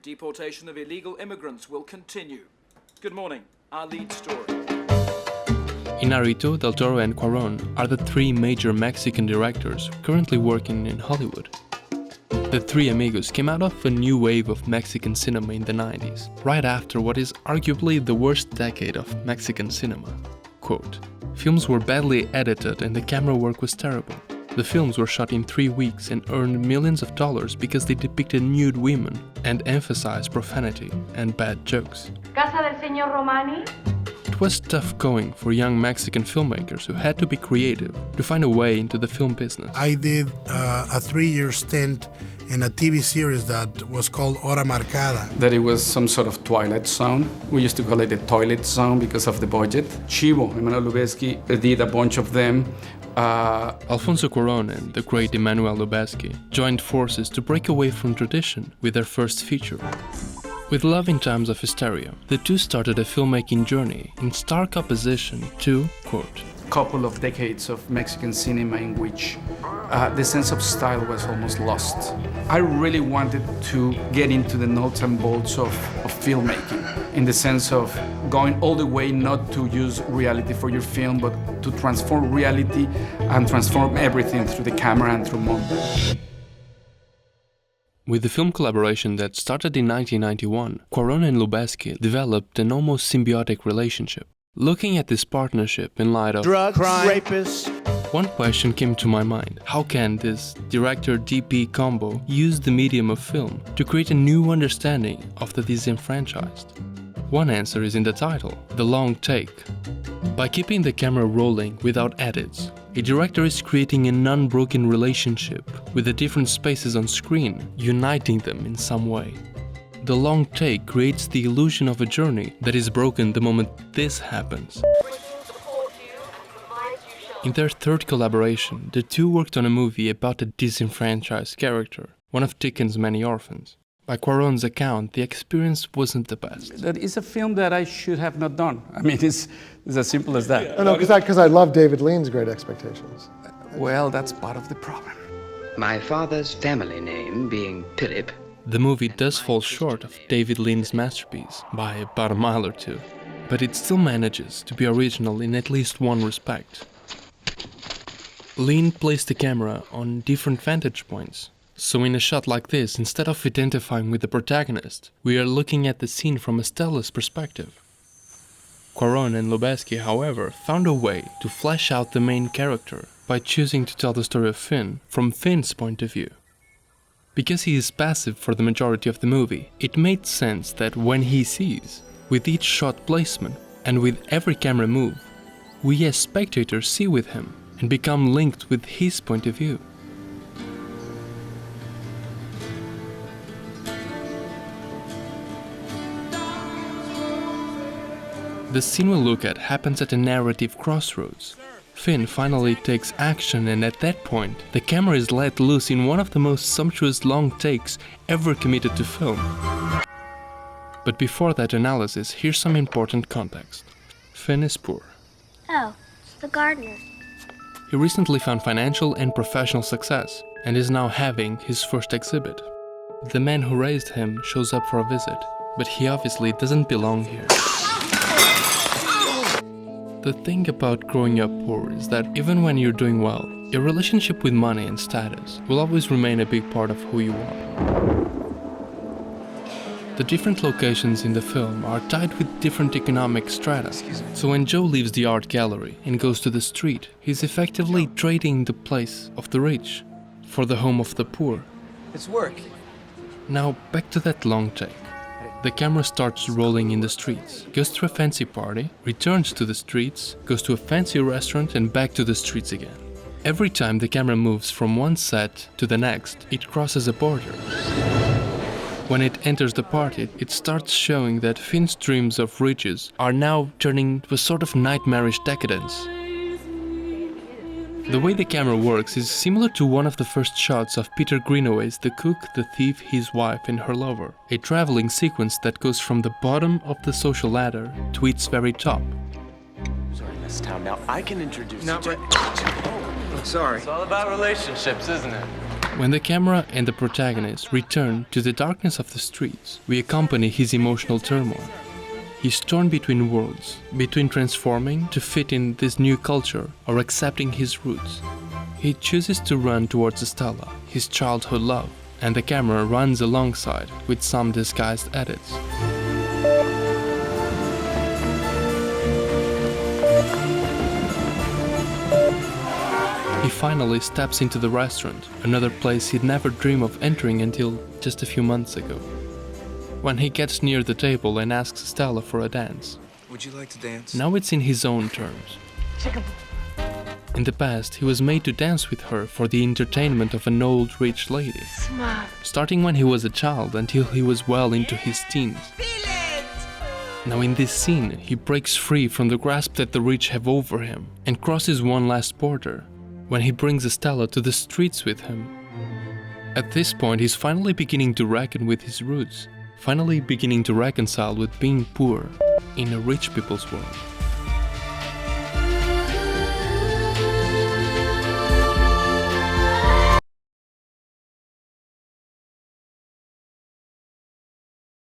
deportation of illegal immigrants will continue. Good morning. Our lead story. Iñárritu, Del Toro and Cuarón are the three major Mexican directors currently working in Hollywood. The Three Amigos came out of a new wave of Mexican cinema in the 90s, right after what is arguably the worst decade of Mexican cinema. Quote, "Films were badly edited and the camera work was terrible. The films were shot in 3 weeks and earned millions of dollars because they depicted nude women and emphasized profanity and bad jokes." Casa del Señor Romani? It was tough going for young Mexican filmmakers who had to be creative to find a way into the film business. I did a 3-year stint in a TV series that was called Hora Marcada. That it was some sort of Twilight Zone. We used to call it the Toilet Zone because of the budget. Chivo, Emmanuel Lubezki, did a bunch of them. Alfonso Cuarón and the great Emmanuel Lubezki joined forces to break away from tradition with their first feature. With Love in Times of Hysteria, the two started a filmmaking journey in stark opposition to, quote, couple of decades of Mexican cinema in which the sense of style was almost lost. I really wanted to get into the nuts and bolts of filmmaking, in the sense of going all the way not to use reality for your film, but to transform reality and transform everything through the camera and through montage. With the film collaboration that started in 1991, Cuarón and Lubezki developed an almost symbiotic relationship. Looking at this partnership in light of drugs, crime, rapists, one question came to my mind. How can this director-DP combo use the medium of film to create a new understanding of the disenfranchised? One answer is in the title, The Long Take. By keeping the camera rolling without edits, a director is creating an unbroken relationship with the different spaces on screen, uniting them in some way. The long take creates the illusion of a journey that is broken the moment this happens. In their third collaboration, the two worked on a movie about a disenfranchised character, one of Dickens' many orphans. By Cuarón's account, the experience wasn't the best. That is a film that I should have not done. I mean, it's as simple as that. No, because I love David Lean's Great Expectations. Well, that's part of the problem. My father's family name being Philip. The movie does fall short of David Lean's masterpiece by about a mile or two, but it still manages to be original in at least one respect. Lean placed the camera on different vantage points, so in a shot like this, instead of identifying with the protagonist, we are looking at the scene from a Stella's perspective. Cuarón and Lubezki, however, found a way to flesh out the main character by choosing to tell the story of Finn from Finn's point of view. Because he is passive for the majority of the movie, it made sense that when he sees, with each shot placement and with every camera move, we as spectators see with him and become linked with his point of view. The scene we'll look at happens at a narrative crossroads. Finn finally takes action, and at that point, the camera is let loose in one of the most sumptuous long takes ever committed to film. But before that analysis, here's some important context. Finn is poor. Oh, it's the gardener. He recently found financial and professional success, and is now having his first exhibit. The man who raised him shows up for a visit, but he obviously doesn't belong here. The thing about growing up poor is that even when you're doing well, your relationship with money and status will always remain a big part of who you are. The different locations in the film are tied with different economic strata, so when Joe leaves the art gallery and goes to the street, he's effectively trading the place of the rich for the home of the poor. it's work. Now back to that long take. The camera starts rolling in the streets, goes to a fancy party, returns to the streets, goes to a fancy restaurant and back to the streets again. Every time the camera moves from one set to the next, it crosses a border. When it enters the party, it starts showing that Finn's dreams of riches are now turning to a sort of nightmarish decadence. The way the camera works is similar to one of the first shots of Peter Greenaway's The Cook, the Thief, His Wife and Her Lover, a traveling sequence that goes from the bottom of the social ladder to its very top. Sorry, Miss Town. Now I can introduce you to... Oh, sorry. It's all about relationships, isn't it? When the camera and the protagonist return to the darkness of the streets, we accompany his emotional turmoil. He's torn between worlds, between transforming to fit in this new culture or accepting his roots. He chooses to run towards Estella, his childhood love, and the camera runs alongside with some disguised edits. He finally steps into the restaurant, another place he'd never dreamed of entering until just a few months ago. When he gets near the table and asks Stella for a dance. Would you like to dance? Now it's in his own terms. In the past, he was made to dance with her for the entertainment of an old rich lady. Starting when he was a child until he was well into his teens. Now in this scene, he breaks free from the grasp that the rich have over him and crosses one last border, when he brings Estella to the streets with him. At this point, he's finally beginning to reckon with his roots, finally beginning to reconcile with being poor in a rich people's world.